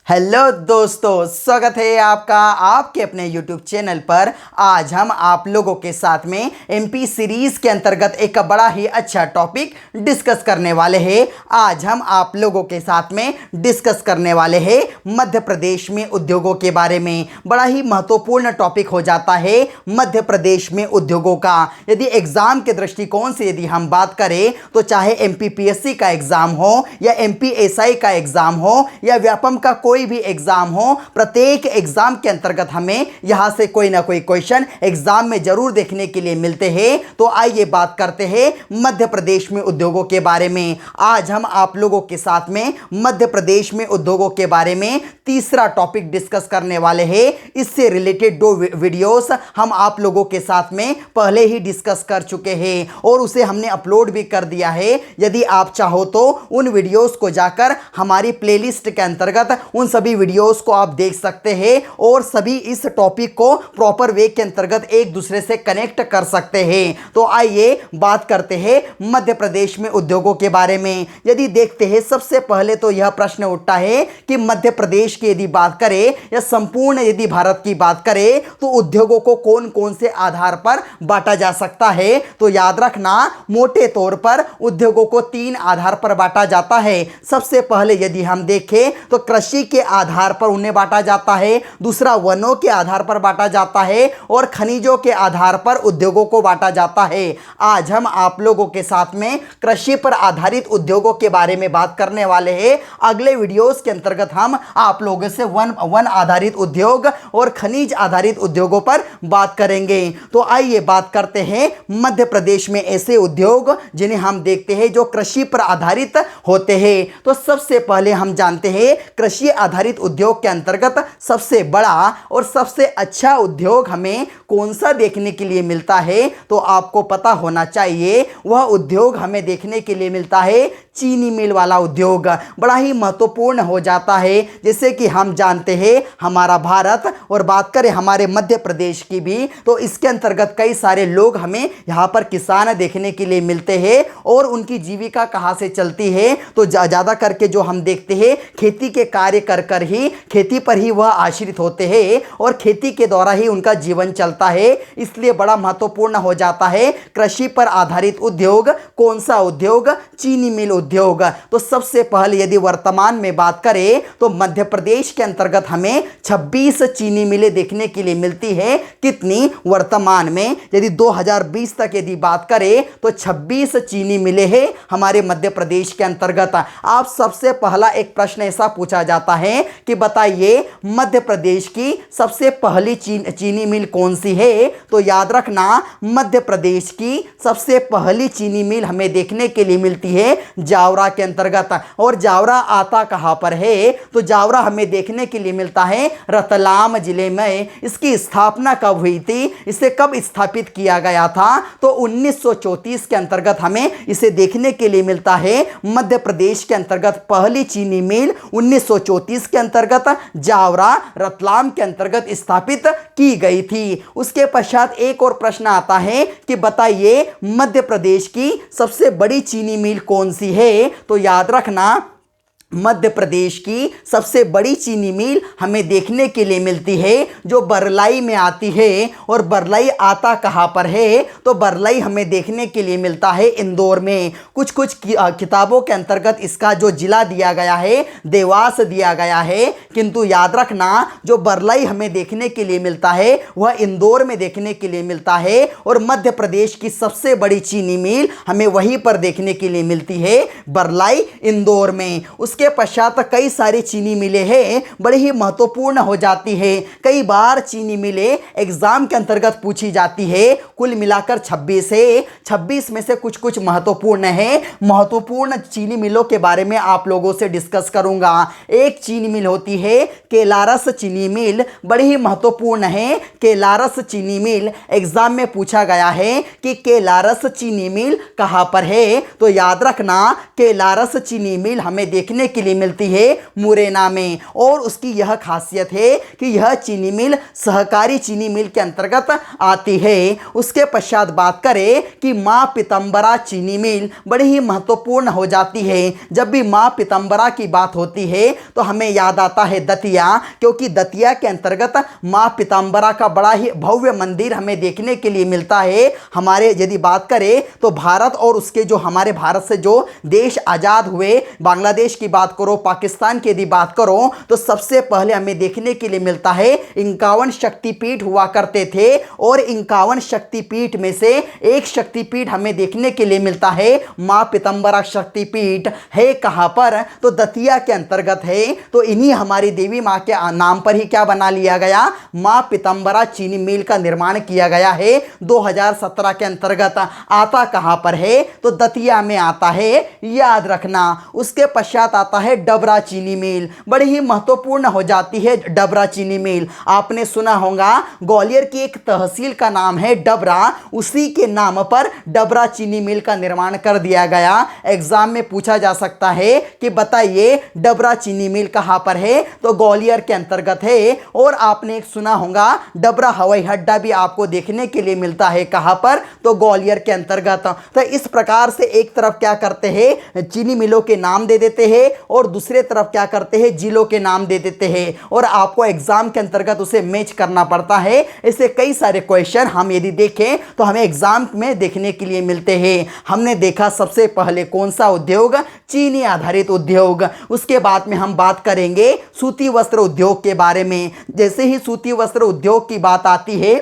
Hello दोस्तों, स्वागत है आपका आपके अपने YouTube चैनल पर। आज हम आप लोगों के साथ में MP सीरीज के अंतर्गत एक बड़ा ही अच्छा टॉपिक डिस्कस करने वाले हैं। आज हम आप लोगों के साथ में डिस्कस करने वाले हैं मध्य प्रदेश में उद्योगों के बारे में। बड़ा ही महत्वपूर्ण टॉपिक हो जाता है मध्य प्रदेश में उद्योगों का। यदि एग्जाम के दृष्टिकोण से यदि हम बात करें तो चाहे MPPSC का एग्जाम हो या MPSI का एग्जाम हो या व्यापम का कोई भी एग्जाम हो, प्रत्येक एग्जाम के अंतर्गत हमें यहां से कोई ना कोई क्वेश्चन एग्जाम में जरूर देखने के लिए मिलते हैं। तो आइए बात करते हैं मध्य प्रदेश में उद्योगों के बारे में। आज हम आप लोगों के साथ में मध्य प्रदेश में उद्योगों के बारे में तीसरा टॉपिक डिस्कस करने वाले हैं। इससे रिलेटेड दो वीडियोस हम आप लोगों के साथ में पहले ही डिस्कस कर चुके हैं और उसे हमने अपलोड भी कर दिया है। यदि आप चाहो तो उन वीडियोस को जाकर हमारी प्लेलिस्ट के अंतर्गत उन सभी वीडियोस को आप देख सकते हैं और सभी इस टॉपिक को प्रॉपर वे के अंतर्गत एक दूसरे से कनेक्ट कर सकते हैं। तो आइए बात करते हैं मध्य प्रदेश में उद्योगों के बारे में। यदि देखते हैं, सबसे पहले तो यह प्रश्न उठता है कि मध्य प्रदेश की यदि बात करें या संपूर्ण यदि भारत की बात करें तो उद्योगों को कौन कौन से आधार पर बांटा जा सकता है। तो याद रखना, मोटे तौर पर उद्योगों को तीन आधार पर बांटा जाता है। सबसे पहले यदि हम देखें तो कृषि के आधार पर उन्हें बांटा जाता है, दूसरा वनों के आधार पर बांटा जाता है और खनिजों के आधार पर उद्योगों को बांटा जाता है। आज हम आप लोगों के साथ में कृषि पर आधारित उद्योगों के बारे में बात करने वाले हैं। अगले वीडियोस के अंतर्गत हम आप लोगों से वन आधारित उद्योग और खनिज आधारित उद्योगों पर बात करेंगे। तो आइए बात करते हैं मध्य प्रदेश में ऐसे उद्योग जिन्हें हम देखते हैं जो कृषि पर आधारित होते हैं। तो सबसे पहले हम जानते हैं कृषि आधारित उद्योग के अंतर्गत सबसे बड़ा और सबसे अच्छा उद्योग हमें कौन सा देखने के लिए मिलता है। तो आपको पता होना चाहिए, वह उद्योग हमें देखने के लिए मिलता है चीनी मिल वाला उद्योग। बड़ा ही महत्वपूर्ण हो जाता है। जैसे कि हम जानते हैं हमारा भारत, और बात करें हमारे मध्य प्रदेश की भी, तो इसके अंतर्गत कई सारे लोग हमें यहाँ पर किसान देखने के लिए मिलते हैं और उनकी जीविका कहाँ से चलती है। तो ज़्यादा करके जो हम देखते हैं खेती के कार्य कर ही खेती पर ही वह आश्रित होते हैं और खेती के द्वारा ही उनका जीवन चलता है। इसलिए बड़ा महत्वपूर्ण हो जाता है कृषि पर आधारित उद्योग। कौन सा उद्योग? चीनी मिल उद्योग। तो सबसे पहले यदि वर्तमान में बात करें तो मध्य प्रदेश के अंतर्गत हमें 26 चीनी मिलें देखने के लिए मिलती है। कितनी? वर्तमान में यदि 2020 तक यदि बात करें तो 26 चीनी मिलें हैं हमारे मध्य प्रदेश के अंतर्गत। आप सबसे पहला एक प्रश्न ऐसा पूछा जाता है कि बताइए मध्य प्रदेश की सबसे पहली चीनी मिल कौन सी है। तो याद रखना, मध्य प्रदेश की सबसे पहली चीनी मिल हमें देखने के लिए मिलती है जावरा के अंतर्गत। और जावरा आता कहां पर है? तो जावरा हमें देखने के लिए मिलता है रतलाम जिले में। इसकी स्थापना कब हुई थी? इसे कब स्थापित किया गया था? तो 1934 के अंतर्गत हमें इसे देखने के लिए मिलता है। मध्य प्रदेश के अंतर्गत पहली चीनी मिल 1934 के अंतर्गत जावरा रतलाम के अंतर्गत स्थापित की गई थी। उसके पश्चात एक और प्रश्न आता है कि बताइए मध्य प्रदेश की सबसे बड़ी चीनी मिल कौन सी है। तो याद रखना, मध्य प्रदेश की सबसे बड़ी चीनी मिल हमें देखने के लिए मिलती है जो बरलाई में आती है। और बरलाई आता कहाँ पर है? तो बरलाई हमें देखने के लिए मिलता है इंदौर में। कुछ किताबों के अंतर्गत इसका जो जिला दिया गया है देवास दिया गया है, किंतु याद रखना जो बरलाई हमें देखने के लिए मिलता है वह इंदौर में देखने के लिए मिलता है। और मध्य प्रदेश की सबसे बड़ी चीनी मिल हमें वहीं पर देखने के लिए मिलती है, बरलाई इंदौर में। के पश्चात कई सारी चीनी मिलें हैं, बड़ी ही महत्वपूर्ण हो जाती है। कई बार चीनी मिलें एग्जाम के अंतर्गत पूछी जाती है। कुल मिलाकर 26 है। 26 में से कुछ महत्वपूर्ण है। महत्वपूर्ण चीनी मिलों के बारे में आप लोगों से डिस्कस करूंगा। एक चीनी मिल होती है केलारस चीनी मिल, बड़ी ही महत्वपूर्ण है केलारस चीनी मिल। एग्जाम में पूछा गया है कि केलारस चीनी मिल कहां पर है। तो याद रखना, केलारस चीनी मिल हमें देखने के लिए मिलती है मुरैना में। और उसकी यह खासियत है कि यह चीनी मिल सहकारी चीनी मिल के अंतर्गत आती है। उसके पश्चात बात करें कि मां पीताम्बरा चीनी मिल बड़ी ही महत्वपूर्ण हो जाती है। जब भी मां पीताम्बरा की बात होती है तो हमें याद आता है दतिया, क्योंकि दतिया के अंतर्गत मां पीताम्बरा का बड़ा ही भव्य मंदिर हमें देखने के लिए मिलता है। हमारे यदि बात करें तो भारत और उसके जो हमारे भारत से जो देश आजाद हुए, बांग्लादेश की बात करो, पाकिस्तान की यदि बात करो, तो सबसे पहले हमें देखने के लिए मिलता है 51 शक्तिपीठ हुआ करते थे। और 51 शक्तिपीठ में से एक शक्तिपीठ हमें देखने के लिए मिलता है मां पीताम्बरा शक्तिपीठ। है कहां पर? तो दतिया के अंतर्गत है। तो इन्हीं हमारी देवी मां के नाम पर ही क्या बना लिया गया? मां पीताम्बरा चीनी मिल का निर्माण किया गया है 2017 के अंतर्गत। आता कहां पर है? तो दतिया में आता है, याद रखना। उसके पश्चात आता है डबरा चीनी मिल, बड़ी ही महत्वपूर्ण हो जाती है डबरा चीनी मिल। आपने सुना होगा ग्वालियर की एक तहसील का नाम है डबरा, उसी के नाम पर डबरा चीनी मिल का निर्माण कर दिया गया। एग्जाम में पूछा जा सकता है कि बताइए डबरा चीनी मिल कहां पर है? तो ग्वालियर के अंतर्गत है। और आपने एक सुना होगा डबरा हवाई अड्डा भी आपको देखने के लिए मिलता है कहां पर? तो ग्वालियर के अंतर्गत। तो इस प्रकार से एक तरफ क्या करते हैं, चीनी मिलों के नाम दे देते हैं, और दूसरे तरफ क्या करते हैं, जिलों के नाम दे देते हैं, और आपको एग्जाम के अंतर्गत उसे मैच करना पड़ता है। ऐसे कई सारे क्वेश्चन हम यदि देखें तो हमें एग्जाम में देखने के लिए मिलते हैं। हमने देखा सबसे पहले कौन सा उद्योग? चीनी आधारित उद्योग। उसके बाद में हम बात करेंगे सूती वस्त्र उद्योग के बारे में। जैसे ही सूती वस्त्र उद्योग की बात आती है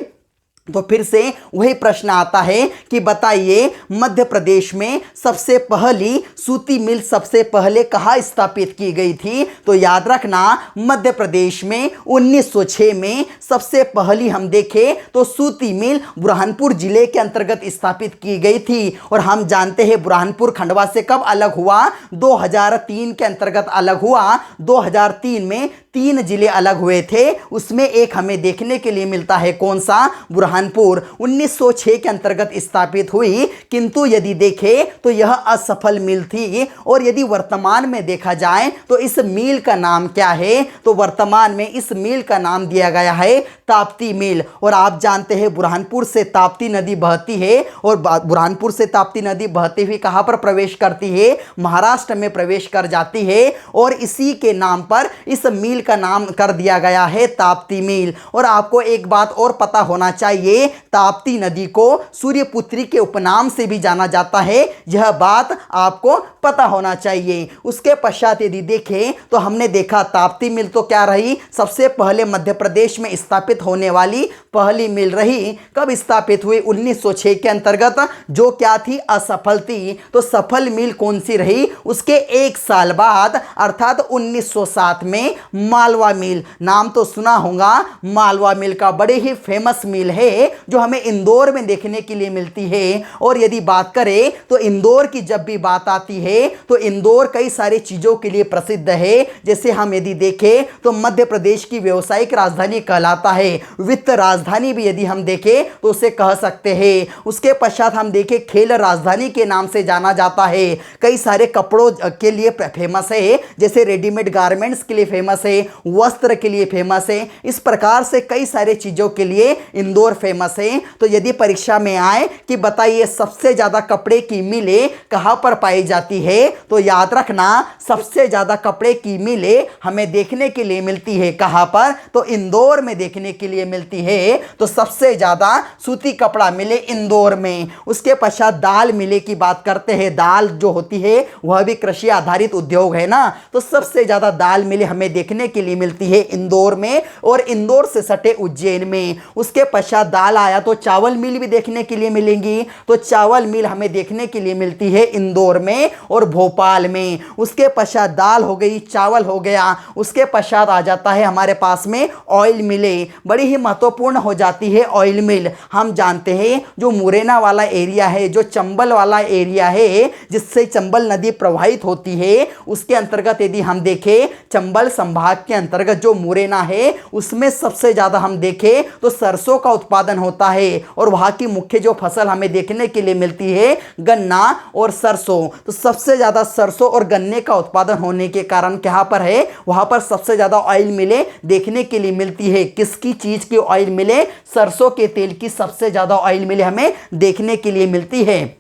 तो फिर से वही प्रश्न आता है कि बताइए मध्य प्रदेश में सबसे पहली सूती मिल सबसे पहले कहाँ स्थापित की गई थी? तो याद रखना मध्य प्रदेश में 1906 में सबसे पहली हम देखें तो सूती मिल बुरहानपुर जिले के अंतर्गत स्थापित की गई थी। और हम जानते हैं बुरहानपुर खंडवा से कब अलग हुआ? 2003 के अंतर्गत अलग हुआ। 2003 में 3 जिले अलग हुए थे, उसमें एक हमें देखने के लिए मिलता है कौन सा? बुरहानपुर 1906 के अंतर्गत स्थापित हुई। किंतु यदि देखें तो यह असफल मिल थी। और यदि वर्तमान में देखा जाए तो इस मिल का नाम क्या है? तो वर्तमान में इस मिल का नाम दिया गया है ताप्ती मिल। और आप जानते हैं बुरहानपुर से ताप्ती नदी बहती है, और बुरहानपुर से ताप्ती नदी बहते हुए कहां पर प्रवेश करती है? महाराष्ट्र में प्रवेश कर जाती है। और इसी के नाम पर इस मिल का नाम कर दिया गया है ताप्ती मिल। और आपको एक बात और पता होना चाहिए, ताप्ती नदी को सूर्यपुत्री के उपनाम से भी जाना जाता है, यह बात आपको पता होना चाहिए। उसके पश्चात यदि देखें तो हमने देखा ताप्ती मिल तो क्या रही? सबसे पहले मध्य प्रदेश में स्थापित होने वाली पहली मिल रही। कब स्थापित हुई? 1906 के अंतर्गत, जो क्या थी? असफल थी। तो सफल मिल कौन सी रही? उसके एक साल बाद अर्थात 1907 में मालवा मिल। नाम तो सुना होगा मालवा मिल का, बड़े ही फेमस मिल है जो हमें इंदौर में देखने के लिए मिलती है। और यदि बात करें तो इंदौर की जब भी बात आती है तो इंदौर कई सारी चीजों के लिए प्रसिद्ध है। जैसे हम यदि देखें तो मध्य प्रदेश की व्यावसायिक राजधानी कहलाता है, वित्त राजधानी भी यदि हम देखें तो उसे कह सकते हैं। उसके पश्चात हम देखें खेल राजधानी के नाम से जाना जाता है। कई सारे कपड़ों के लिए फेमस है, जैसे रेडीमेड गारमेंट्स के लिए फेमस है, वस्त्र के लिए फेमस है। इस प्रकार से कई सारे चीजों के लिए इंदौर फेमस है। तो यदि परीक्षा में आए कि बताइए सबसे ज्यादा कपड़े की मिलें कहां पर पाई जाती है, तो याद रखना सबसे ज्यादा कपड़े की मिलें हमें देखने के लिए मिलती है कहां पर? तो इंदौर में देखने के लिए मिलती है। तो सबसे ज्यादा सूती कपड़ा मिले इंदौर में। उसके पश्चात दाल मिले की बात करते हैं। दाल जो होती है वह भी कृषि आधारित उद्योग है ना, तो सबसे ज्यादा दाल मिले हमें देखने के लिए मिलती है इंदौर में, और इंदौर से सटे उज्जैन में। उसके पश्चात दाल आया तो चावल मिल भी देखने के लिए मिलेंगी। तो चावल मिल हमें देखने के लिए मिलती है इंदौर में और भोपाल में। उसके पश्चात दाल हो गई, चावल हो गया। उसके पश्चात आ जाता है हमारे पास में ऑयल मिले, बड़ी ही महत्वपूर्ण हो जाती है ऑयल मिल। हम जानते हैं जो मुरैना वाला एरिया है, जो चंबल वाला एरिया है जिससे चंबल नदी प्रवाहित होती है, उसके अंतर्गत यदि हम देखें चंबल संभाग के अंतर्गत जो मुरैना है उसमें सबसे ज्यादा हम देखें तो सरसों का उत्पादन उत्पादन होता है और वहाँ की मुख्य जो फसल हमें देखने के लिए मिलती है गन्ना और सरसों। तो सबसे ज़्यादा सरसों और गन्ने का उत्पादन होने के कारण क्या पर है, वहाँ पर सबसे ज़्यादा ऑयल मिलें देखने के लिए मिलती है। किसकी चीज़ की ऑयल मिले, सरसों के तेल की सबसे ज़्यादा ऑयल मिले हमें देखने के लिए मिलती है।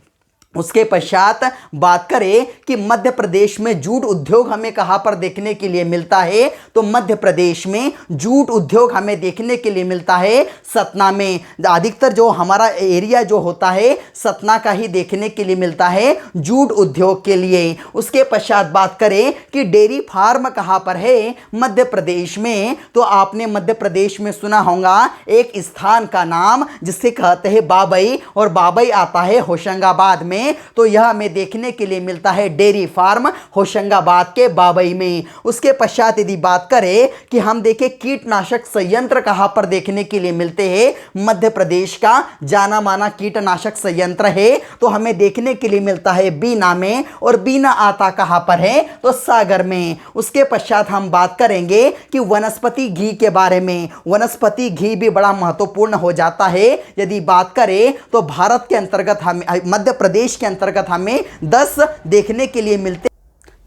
उसके पश्चात बात करें कि मध्य प्रदेश में जूट उद्योग हमें कहाँ पर देखने के लिए मिलता है, तो मध्य प्रदेश में जूट उद्योग हमें देखने के लिए मिलता है सतना में। अधिकतर जो हमारा एरिया जो होता है सतना का ही देखने के लिए मिलता है जूट उद्योग के लिए। उसके पश्चात बात करें कि डेयरी फार्म कहाँ पर है, मध्य प्रदेश में। तो आपने मध्य प्रदेश में सुना होगा एक स्थान का नाम जिसे कहते हैं बाबई, और बाबई आता है होशंगाबाद में। तो यह हमें देखने के लिए मिलता है डेयरी फार्म होशंगाबाद के बाबई में। उसके पश्चात यदि बात करें कि हम देखें कीटनाशक संयंत्र कहां पर देखने के लिए मिलते हैं, मध्य प्रदेश का जाना माना कीटनाशक संयंत्र है तो हमें देखने के लिए मिलता है बीना में, और बीना आता कहां पर है, तो सागर में। उसके पश्चात हम बात करेंगे कि वनस्पति घी के बारे में। वनस्पति घी भी बड़ा महत्वपूर्ण हो जाता है। यदि बात करें तो भारत के अंतर्गत हमें मध्य प्रदेश के अंतर्गत हमें 10 देखने के लिए मिलते,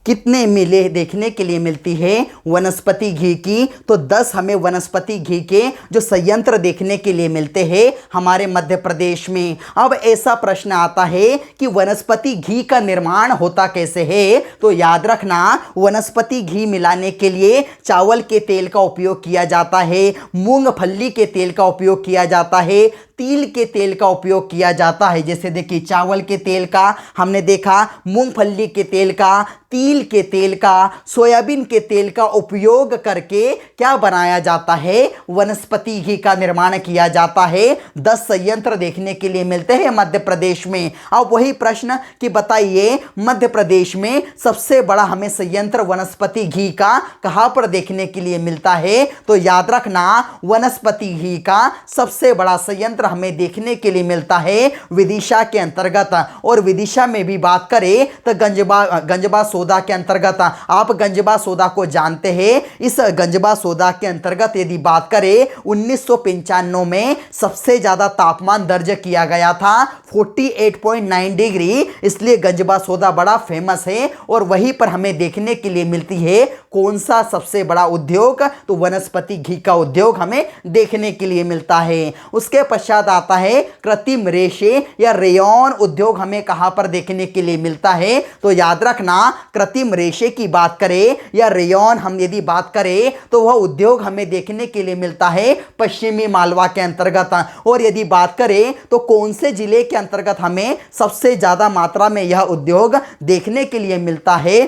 कितने मिले देखने के लिए मिलती है वनस्पति घी की, तो 10 हमें वनस्पति घी के जो संयंत्र देखने के लिए मिलते हैं हमारे मध्य प्रदेश में। अब ऐसा प्रश्न आता है कि वनस्पति घी का निर्माण होता कैसे है, तो याद रखना वनस्पति घी मिलाने के लिए चावल के तेल का उपयोग किया जाता है, मूंगफली के तेल का उपयोग किया जाता है, तिल के तेल का उपयोग किया जाता है। जैसे देखिए चावल के तेल का हमने देखा, मूंगफली के तेल का, तिल के तेल का, सोयाबीन के तेल का उपयोग करके क्या बनाया जाता है, वनस्पति घी का निर्माण किया जाता है। 10 संयंत्र देखने के लिए मिलते हैं मध्य प्रदेश में। अब वही प्रश्न कि बताइए मध्य प्रदेश में सबसे बड़ा हमें संयंत्र वनस्पति घी का कहां पर देखने के लिए मिलता है, तो याद रखना वनस्पति घी का सबसे बड़ा संयंत्र हमें देखने के लिए मिलता है विदिशा के अंतर्गत। और विदिशा में भी बात करें तो गंजबा सोदा के अंतर्गत, आप गंजबा सोदा को जानते हैं। इस गंजबा सोदा के अंतर्गत यदि बात करें 1995 में सबसे ज्यादा तापमान दर्ज किया गया था 48.9 डिग्री, इसलिए गंजबा सोदा बड़ा फेमस है। और वहीं पर हमें देखने के लिए मिलती है कौन सा सबसे बड़ा उद्योग, तो वनस्पति घी का उद्योग हमें देखने के लिए मिलता है। उसके पश्चात आता है कृत्रिम रेशे या रेयॉन उद्योग हमें कहां पर देखने के लिए मिलता है, तो याद रखना कृत्रिम रेशे की बात करें या रेयॉन हम यदि बात करें तो वह उद्योग हमें देखने के लिए मिलता है पश्चिमी मालवा के अंतर्गत। और यदि बात करें तो कौन से जिले के अंतर्गत हमें सबसे ज्यादा मात्रा में यह उद्योग देखने के लिए मिलता है,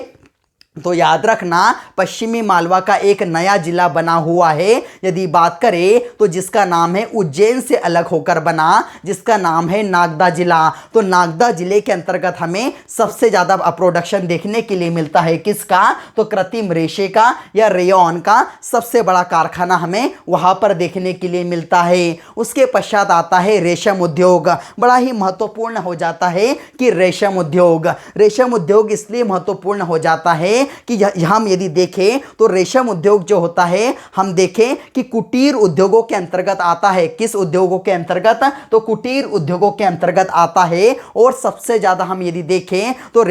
तो याद रखना पश्चिमी मालवा का एक नया जिला बना हुआ है। यदि बात करें तो जिसका नाम है उज्जैन से अलग होकर बना, जिसका नाम है नागदा जिला। तो नागदा जिले के अंतर्गत हमें सबसे ज़्यादा प्रोडक्शन देखने के लिए मिलता है किसका, तो कृत्रिम रेशे का या रेयॉन का सबसे बड़ा कारखाना हमें वहाँ पर देखने के लिए मिलता है। उसके पश्चात आता है रेशम उद्योग। बड़ा ही महत्वपूर्ण हो जाता है कि रेशम उद्योग इसलिए महत्वपूर्ण हो जाता है कि हम यदि देखें तो रेशम उद्योग जो होता है हम देखें कि कुटीर उद्योगों के अंतर्गत आता है। किस उद्योगों के अंतर्गत, तो कुटीर उद्योगों के अंतर्गत आता है। और सबसे ज्यादा हम यदि देखें तो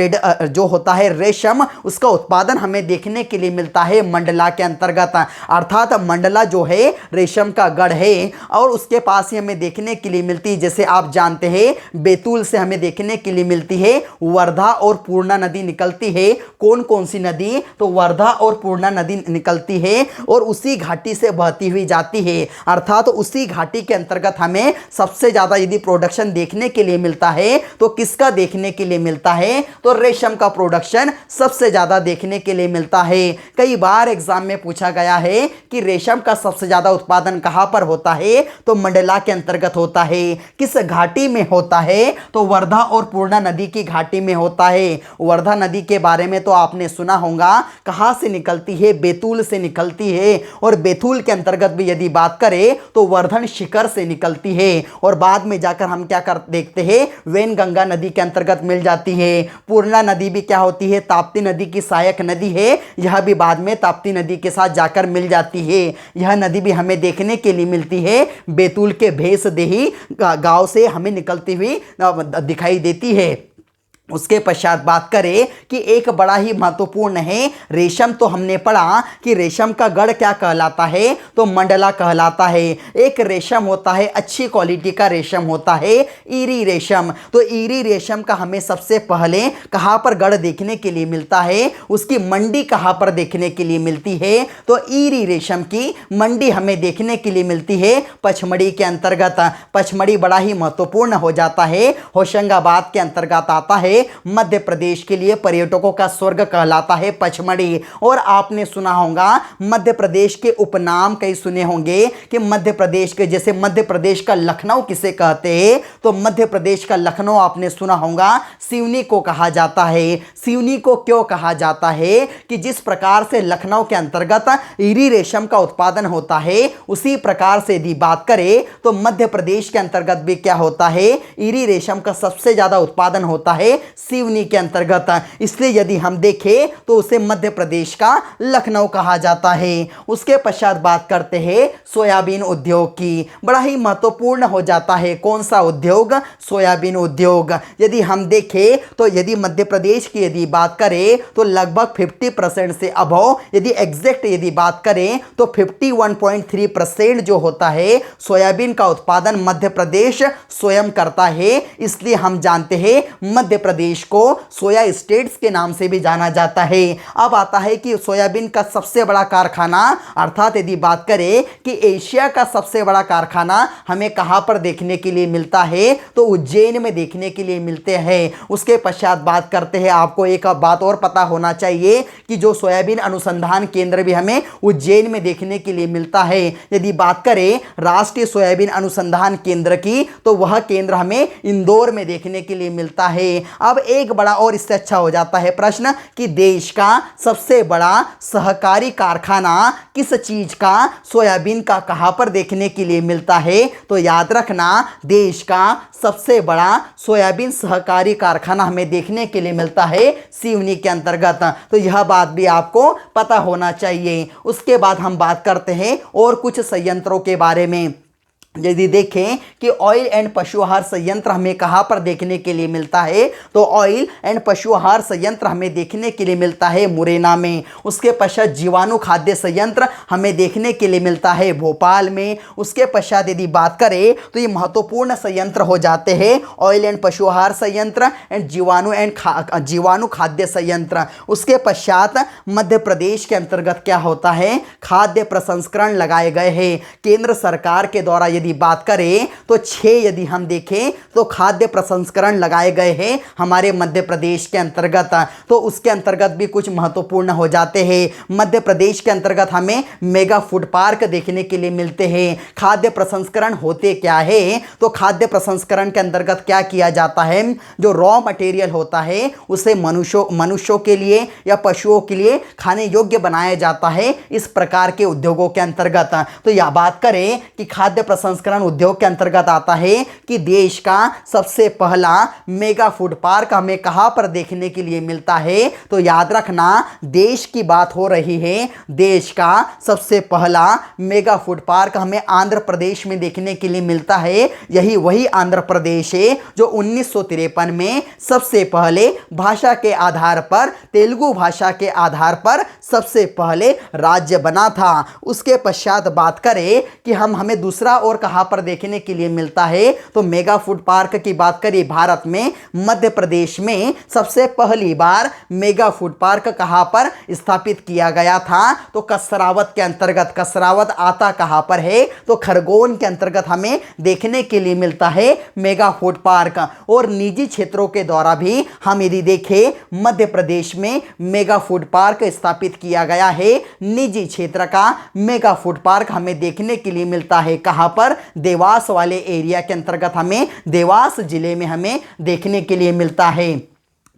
जो होता है रेशम, उसका उत्पादन हमें देखने के लिए मिलता है मंडला के अंतर्गत। अर्थात मंडला जो है रेशम का गढ़ है और उसके पास ही हमें देखने के लिए मिलती है, जैसे आप जानते हैं बैतूल से हमें देखने के लिए मिलती है वर्धा और पूर्णा नदी निकलती है। कौन कौन सी नदी, तो वर्धा और पूर्णा नदी निकलती है और उसी घाटी से बहती हुई जाती है। अर्थात उसी घाटी के अंतर्गत हमें सबसे ज्यादा यदि प्रोडक्शन देखने के लिए मिलता है तो किसका देखने के लिए मिलता है, तो रेशम का प्रोडक्शन सबसे ज्यादा देखने के लिए मिलता है। कई बार एग्जाम में पूछा गया है कि रेशम का सबसे ज्यादा उत्पादन कहां पर होता है, तो मंडला के अंतर्गत होता है। किस घाटी में होता है, तो वर्धा और पूर्णा नदी की घाटी में होता है। वर्धा नदी के बारे में तो आपने सुना सुना होगा कहाँ से निकलती है, बैतूल से निकलती है। और बैतूल के अंतर्गत भी यदि बात करें तो वर्धन शिखर से निकलती है। और बाद में जाकर हम क्या कर देखते हैं, वैनगंगा नदी के अंतर्गत मिल जाती है। पूर्णा नदी भी क्या होती है, ताप्ती नदी की सहायक नदी है, यह भी बाद में ताप्ती नदी के साथ जाकर मिल जाती है। यह नदी भी हमें देखने के लिए मिलती है, बैतूल के भेसदेही गांव से हमें निकलती हुई दिखाई देती है। उसके पश्चात बात करें कि एक बड़ा ही महत्वपूर्ण है रेशम। तो हमने पढ़ा कि रेशम का गढ़ क्या कहलाता है, तो मंडला कहलाता है। एक रेशम होता है, अच्छी क्वालिटी का रेशम होता है ईरी रेशम। तो ईरी रेशम का हमें सबसे पहले कहाँ पर गढ़ देखने के लिए मिलता है, उसकी मंडी कहाँ पर देखने के लिए मिलती है, तो ईरी रेशम की मंडी हमें देखने के लिए मिलती है पचमढ़ी के अंतर्गत। पचमढ़ी बड़ा ही महत्वपूर्ण हो जाता है, होशंगाबाद के अंतर्गत आता है। मध्य प्रदेश के लिए पर्यटकों का स्वर्ग कहलाता है पचमढ़ी। और आपने सुना होगा मध्य प्रदेश के उपनाम कई सुने होंगे कि मध्य प्रदेश के, जैसे मध्य प्रदेश का लखनऊ किसे कहते हैं, तो मध्य प्रदेश का लखनऊ आपने सुना होगा सिवनी को कहा जाता है। सिवनी को क्यों कहा जाता है कि जिस प्रकार से लखनऊ के अंतर्गत ईरी रेशम का उत्पादन होता है, उसी प्रकार से यदि बात करें तो मध्य प्रदेश के अंतर्गत भी क्या होता है, ईरी रेशम का सबसे ज्यादा उत्पादन होता है सिवनी के अंतर्गत। इसलिए यदि हम देखें तो उसे मध्य प्रदेश का लखनऊ कहा जाता है। उसके पश्चात बात करते हैं सोयाबीन उद्योग की। बड़ा ही महत्वपूर्ण हो जाता है कौन सा उद्योग, सोयाबीन उद्योग। यदि हम देखें तो यदि मध्य प्रदेश की यदि बात करें तो लगभग 50% से अबव, यदि एग्जैक्ट यदि बात करें तो 51.3% जो होता है सोयाबीन का उत्पादन मध्य प्रदेश स्वयं करता है। इसलिए हम जानते हैं मध्य प्रदेश को सोया स्टेट्स के नाम से भी जाना जाता है। अब आता है कि सोयाबीन का सबसे बड़ा कारखाना, अर्थात यदि बात करें कि एशिया का सबसे बड़ा कारखाना हमें कहां पर देखने के लिए मिलता है, तो उज्जैन में देखने के लिए मिलते हैं। उसके पश्चात बात करते हैं, आपको एक बात और पता होना चाहिए कि जो सोयाबीन अनुसंधान केंद्र भी हमें उज्जैन में देखने के लिए मिलता है। यदि बात करें राष्ट्रीय सोयाबीन अनुसंधान केंद्र की, तो वह केंद्र हमें इंदौर में देखने के लिए मिलता है। अब एक बड़ा और इससे अच्छा हो जाता है प्रश्न कि देश का सबसे बड़ा सहकारी कारखाना किस चीज का, सोयाबीन का कहां पर देखने के लिए मिलता है, तो याद रखना देश का सबसे बड़ा सोयाबीन सहकारी कारखाना हमें देखने के लिए मिलता है सिवनी के अंतर्गत। तो यह बात भी आपको पता होना चाहिए। उसके बाद हम बात करते हैं और कुछ संयंत्रों के बारे में। यदि देखें कि ऑयल एंड पशु आहार संयंत्र हमें कहां पर देखने के लिए मिलता है, तो ऑयल एंड पशु आहार संयंत्र हमें देखने के लिए मिलता है मुरैना में। उसके पश्चात जीवाणु खाद्य संयंत्र हमें देखने के लिए मिलता है भोपाल में। उसके पश्चात यदि बात करें तो ये महत्वपूर्ण संयंत्र हो जाते हैं ऑयल एंड पशु आहार संयंत्र एंड जीवाणु खाद्य संयंत्र। उसके पश्चात मध्य प्रदेश के अंतर्गत क्या होता है, खाद्य प्रसंस्करण लगाए गए हैं केंद्र सरकार के द्वारा। यदि बात करें तो 6 यदि हम देखें तो खाद्य प्रसंस्करण लगाए गए हैं हमारे मध्य प्रदेश के अंतर्गत। तो उसके अंतर्गत भी कुछ महत्वपूर्ण हो जाते हैं। मध्य प्रदेश के अंतर्गत हमें मेगा फूड पार्क देखने के लिए मिलते हैं। खाद्य प्रसंस्करण होते क्या है, तो खाद्य प्रसंस्करण के अंतर्गत क्या किया जाता है, जो रॉ मटेरियल होता है उसे मनुष्यों के लिए या पशुओं के लिए खाने योग्य बनाया जाता है इस प्रकार के उद्योगों के अंतर्गत। तो यह बात करें कि खाद्य प्रसंस्करण उद्योग के अंतर्गत आता है कि देश का सबसे पहला मेगा फूड पार्क हमें कहां पर देखने के लिए मिलता है, तो याद रखना देश की बात हो रही है। देश का सबसे पहला मेगा फूड पार्क हमें आंध्र प्रदेश में देखने के लिए मिलता है। यही वही आंध्र प्रदेश है जो 1953 में सबसे पहले भाषा के आधार पर, तेलुगु भाषा के आधार पर सबसे पहले राज्य बना था। उसके पश्चात बात करें कि हमें दूसरा और कहां पर देखने के लिए मिलता है, तो मेगा फूड पार्क की बात करें भारत में मध्य प्रदेश में सबसे पहली बार मेगा फूड पार्क कहां पर स्थापित किया गया था, तो कसरावत के अंतर्गत। कसरावत आता कहां पर है, तो खरगोन के अंतर्गत हमें देखने के लिए मिलता है मेगा फूड पार्क। और निजी क्षेत्रों के द्वारा भी हम यदि देखें मध्य प्रदेश में मेगा फूड पार्क स्थापित किया गया है। निजी क्षेत्र का मेगा फूड पार्क हमें देखने के लिए मिलता है कहां पर, देवास वाले एरिया के अंतर्गत हमें देवास जिले में हमें देखने के लिए मिलता है।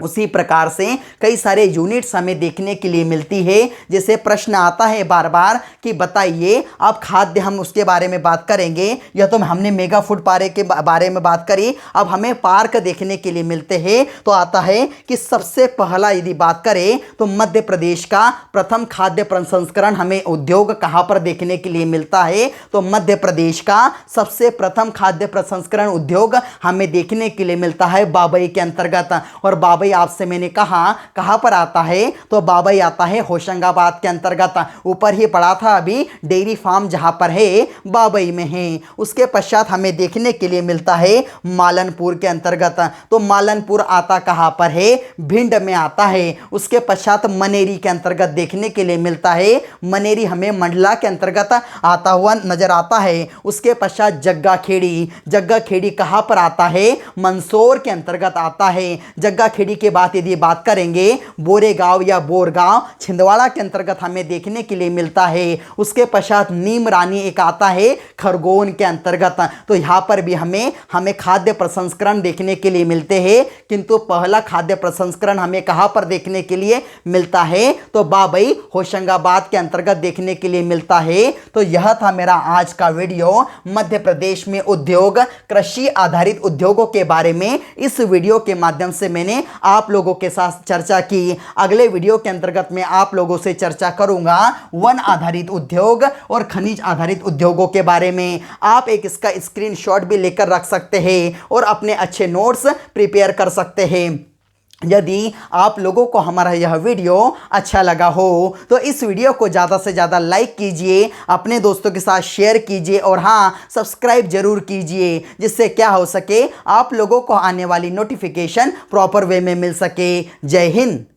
उसी प्रकार से कई सारे यूनिट्स हमें देखने के लिए मिलती है। जैसे प्रश्न आता है बार बार कि बताइए, अब खाद्य हम उसके बारे में बात करेंगे। यह तो हमने मेगा फूड पार्क के बारे में बात करी, अब हमें पार्क देखने के लिए मिलते हैं। तो आता है कि सबसे पहला यदि बात करें तो मध्य प्रदेश का प्रथम खाद्य प्रसंस्करण हमें उद्योग कहाँ पर देखने के लिए मिलता है। तो मध्य प्रदेश का सबसे प्रथम खाद्य प्रसंस्करण उद्योग हमें देखने के लिए मिलता है बाबई के अंतर्गत। और बाबई आपसे मैंने कहाँ पर आता है, तो बाबई आता है होशंगाबाद के अंतर्गत। ऊपर ही पढ़ा था अभी, डेयरी फार्म जहां पर है बाबई में है। उसके पश्चात हमें देखने के लिए मिलता है मालनपुर के अंतर्गत। तो मालनपुर आता कहां पर है, भिंड में आता है। उसके पश्चात मनेरी के अंतर्गत देखने के लिए मिलता है, मनेरी हमें मंडला के अंतर्गत आता हुआ नजर आता है। उसके पश्चात जग्गा खेड़ी, जग्गा खेड़ी कहां पर आता है, मंदसौर के अंतर्गत आता है। जग्गा खेड़ी के बाद यदि बात करेंगे बोरेगांव या बोरगांव छिंदवाड़ा के अंतर्गत हमें देखने के लिए मिलता है। उसके पश्चात नीम रानी एक आता है खरगोन के अंतर्गत। तो यहाँ पर भी हमें खाद्य प्रसंस्करण देखने के लिए मिलते हैं, किंतु पहला खाद्य प्रसंस्करण हमें कहाँ पर देखने के लिए मिलता है, तो बाबई होशंगाबाद के अंतर्गत देखने के लिए मिलता है। तो यह था मेरा आज का वीडियो, मध्य प्रदेश में उद्योग, कृषि आधारित उद्योगों के बारे में। इस वीडियो के माध्यम से मैंने आप लोगों के साथ चर्चा की। अगले वीडियो के अंतर्गत मैं आप लोगों से चर्चा करूंगा वन आधारित उद्योग और खनिज आधारित उद्योगों के बारे में। आप एक इसका स्क्रीनशॉट भी लेकर रख सकते हैं और अपने अच्छे नोट्स प्रिपेयर कर सकते हैं। यदि आप लोगों को हमारा यह वीडियो अच्छा लगा हो तो इस वीडियो को ज़्यादा से ज़्यादा लाइक कीजिए, अपने दोस्तों के साथ शेयर कीजिए और हाँ, सब्सक्राइब जरूर कीजिए, जिससे क्या हो सके, आप लोगों को आने वाली नोटिफिकेशन प्रॉपर वे में मिल सके। जय हिंद।